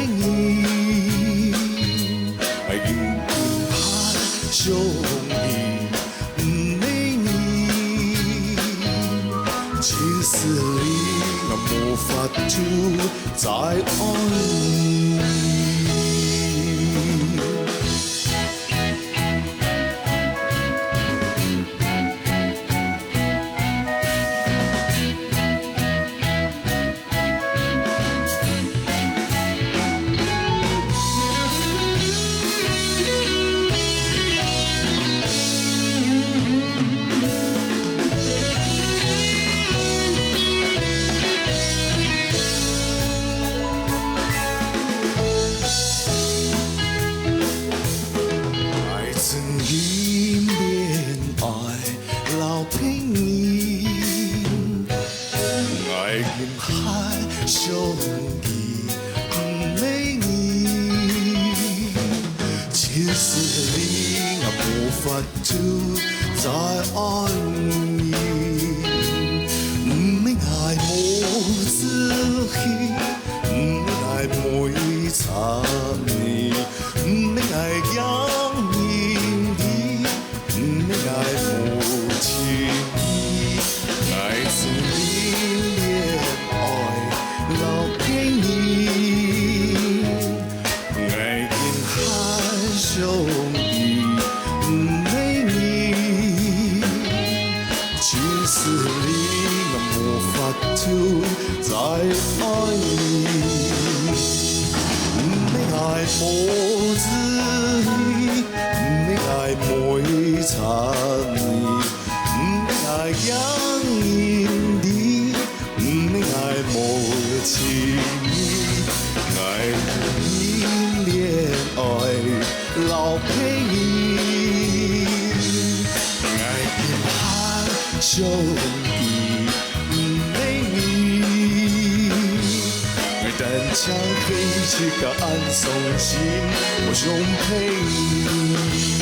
你，永远还想你，不理你。其实你我无法就再爱你。想你，不理你。其实你我无法就再爱你，不免爱无自己，不免爱每场你，不免爱养你，不免爱无情意，爱是你恋爱。留给你，爱人还想你，不理你。其实你我无法就再爱你，不免爱无自己，不免爱每场你，不免爱养你，不免爱无。情意，爱你恋爱留给你，爱人还想你，不理你。但唱起这个暗送心，我想陪你。